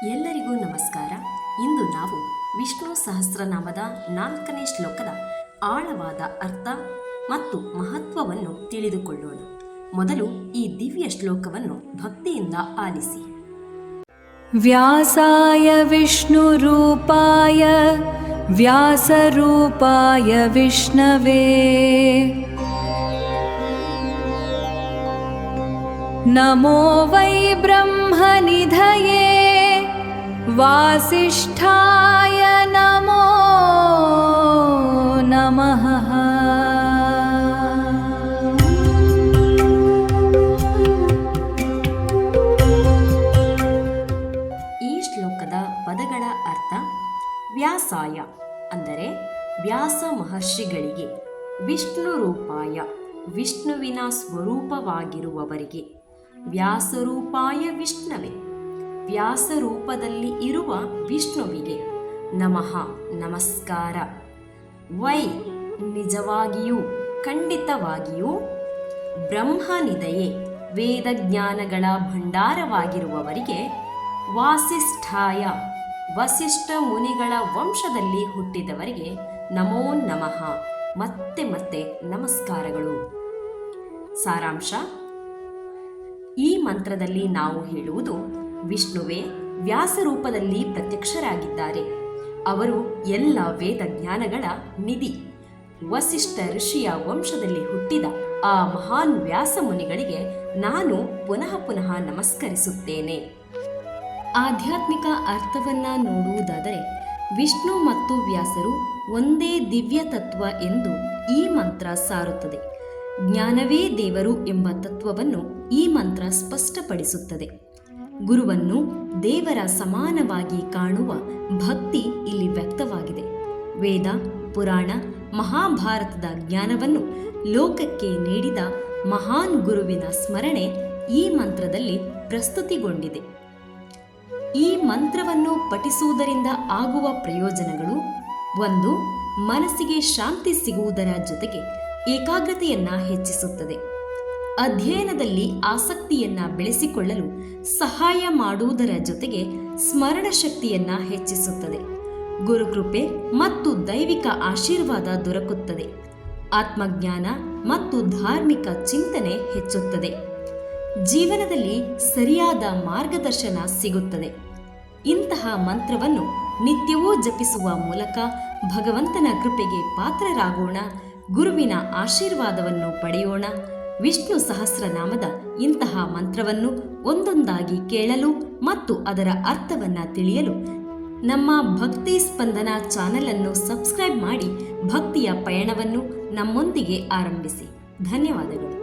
ಎಲ್ಲರಿಗೂ ನಮಸ್ಕಾರ. ಇಂದು ನಾವು ವಿಷ್ಣು ಸಹಸ್ರನಾಮದ 4ನೇ ಶ್ಲೋಕದ ಆಳವಾದ ಅರ್ಥ ಮತ್ತು ಮಹತ್ವವನ್ನು ತಿಳಿದುಕೊಳ್ಳೋಣ. ಮೊದಲು ಈ ದಿವ್ಯ ಶ್ಲೋಕವನ್ನು ಭಕ್ತಿಯಿಂದ ಆಲಿಸಿ. ವ್ಯಾಸಾಯ ವಿಷ್ಣುರೂಪಾಯ ವ್ಯಾಸರೂಪಾಯ ವಿಷ್ಣವೇ ನಮೋ ವೈ ಬ್ರಹ್ಮನಿಧಯೇ ವಾಸಿಷ್ಠಾಯ ನಮೋ ನಮಃ. ಈ ಶ್ಲೋಕದ ಪದಗಳ ಅರ್ಥ: ವ್ಯಾಸಾಯ ಅಂದರೆ ವ್ಯಾಸ ಮಹರ್ಷಿಗಳಿಗೆ, ವಿಷ್ಣು ರೂಪಾಯ ವಿಷ್ಣುವಿನ ಸ್ವರೂಪವಾಗಿರುವವರಿಗೆ, ವ್ಯಾಸರೂಪಾಯ ವಿಷ್ಣವೇ ವ್ಯಾಸರೂಪದಲ್ಲಿ ಇರುವ ವಿಷ್ಣುವಿಗೆ, ನಮಃ ನಮಸ್ಕಾರ, ವೈ ನಿಜವಾಗಿಯೂ ಖಂಡಿತವಾಗಿಯೂ, ಬ್ರಹ್ಮನಿದಯೇ ವೇದಜ್ಞಾನಗಳ ಭಂಡಾರವಾಗಿರುವವರಿಗೆ, ವಾಸಿಷ್ಠಾಯ ವಸಿಷ್ಠ ಮುನಿಗಳ ವಂಶದಲ್ಲಿ ಹುಟ್ಟಿದವರಿಗೆ ನಮೋ ನಮಃ ಮತ್ತೆ ಮತ್ತೆ ನಮಸ್ಕಾರಗಳು. ಸಾರಾಂಶ: ಈ ಮಂತ್ರದಲ್ಲಿ ನಾವು ಹೇಳುವುದು, ವಿಷ್ಣುವೇ ವ್ಯಾಸರೂಪದಲ್ಲಿ ಪ್ರತ್ಯಕ್ಷರಾಗಿದ್ದಾರೆ. ಅವರು ಎಲ್ಲ ವೇದ ಜ್ಞಾನಗಳ ನಿಧಿ. ವಸಿಷ್ಠ ಋಷಿಯ ವಂಶದಲ್ಲಿ ಹುಟ್ಟಿದ ಆ ಮಹಾನ್ ವ್ಯಾಸ ಮುನಿಗಳಿಗೆ ನಾನು ಪುನಃ ಪುನಃ ನಮಸ್ಕರಿಸುತ್ತೇನೆ. ಆಧ್ಯಾತ್ಮಿಕ ಅರ್ಥವನ್ನ ನೋಡುವುದಾದರೆ, ವಿಷ್ಣು ಮತ್ತು ವ್ಯಾಸರು ಒಂದೇ ದಿವ್ಯ ತತ್ವ ಎಂದು ಈ ಮಂತ್ರ ಸಾರುತ್ತದೆ. ಜ್ಞಾನವೇ ದೇವರು ಎಂಬ ತತ್ವವನ್ನು ಈ ಮಂತ್ರ ಸ್ಪಷ್ಟಪಡಿಸುತ್ತದೆ. ಗುರುವನ್ನು ದೇವರ ಸಮಾನವಾಗಿ ಕಾಣುವ ಭಕ್ತಿ ಇಲ್ಲಿ ವ್ಯಕ್ತವಾಗಿದೆ. ವೇದ, ಪುರಾಣ, ಮಹಾಭಾರತದ ಜ್ಞಾನವನ್ನು ಲೋಕಕ್ಕೆ ನೀಡಿದ ಮಹಾನ್ ಗುರುವಿನ ಸ್ಮರಣೆ ಈ ಮಂತ್ರದಲ್ಲಿ ಪ್ರಸ್ತುತಿಗೊಂಡಿದೆ. ಈ ಮಂತ್ರವನ್ನು ಪಠಿಸುವುದರಿಂದ ಆಗುವ ಪ್ರಯೋಜನಗಳು: 1. ಮನಸ್ಸಿಗೆ ಶಾಂತಿ ಸಿಗುವುದರ ಜೊತೆಗೆ ಏಕಾಗ್ರತೆಯನ್ನ ಹೆಚ್ಚಿಸುತ್ತದೆ. ಅಧ್ಯಯನದಲ್ಲಿ ಆಸಕ್ತಿಯನ್ನ ಬೆಳೆಸಿಕೊಳ್ಳಲು ಸಹಾಯ ಮಾಡುವುದರ ಜೊತೆಗೆ ಸ್ಮರಣ ಶಕ್ತಿಯನ್ನ ಹೆಚ್ಚಿಸುತ್ತದೆ. ಗುರುಕೃಪೆ ಮತ್ತು ದೈವಿಕ ಆಶೀರ್ವಾದ ದೊರಕುತ್ತದೆ. ಆತ್ಮಜ್ಞಾನ ಮತ್ತು ಧಾರ್ಮಿಕ ಚಿಂತನೆ ಹೆಚ್ಚುತ್ತದೆ. ಜೀವನದಲ್ಲಿ ಸರಿಯಾದ ಮಾರ್ಗದರ್ಶನ ಸಿಗುತ್ತದೆ. ಇಂತಹ ಮಂತ್ರವನ್ನು ನಿತ್ಯವೂ ಜಪಿಸುವ ಮೂಲಕ ಭಗವಂತನ ಕೃಪೆಗೆ ಪಾತ್ರರಾಗೋಣ. ಗುರುವಿನ ಆಶೀರ್ವಾದವನ್ನು ಪಡೆಯೋಣ. ವಿಷ್ಣು ಸಹಸ್ರನಾಮದ ಇಂತಹ ಮಂತ್ರವನ್ನು ಒಂದೊಂದಾಗಿ ಕೇಳಲು ಮತ್ತು ಅದರ ಅರ್ಥವನ್ನು ತಿಳಿಯಲು ನಮ್ಮ ಭಕ್ತಿ ಸ್ಪಂದನ ಚಾನೆಲ್ ಅನ್ನು ಸಬ್ಸ್ಕ್ರೈಬ್ ಮಾಡಿ ಭಕ್ತಿಯ ಪಯಣವನ್ನು ನಮ್ಮೊಂದಿಗೆ ಆರಂಭಿಸಿ. ಧನ್ಯವಾದಗಳು.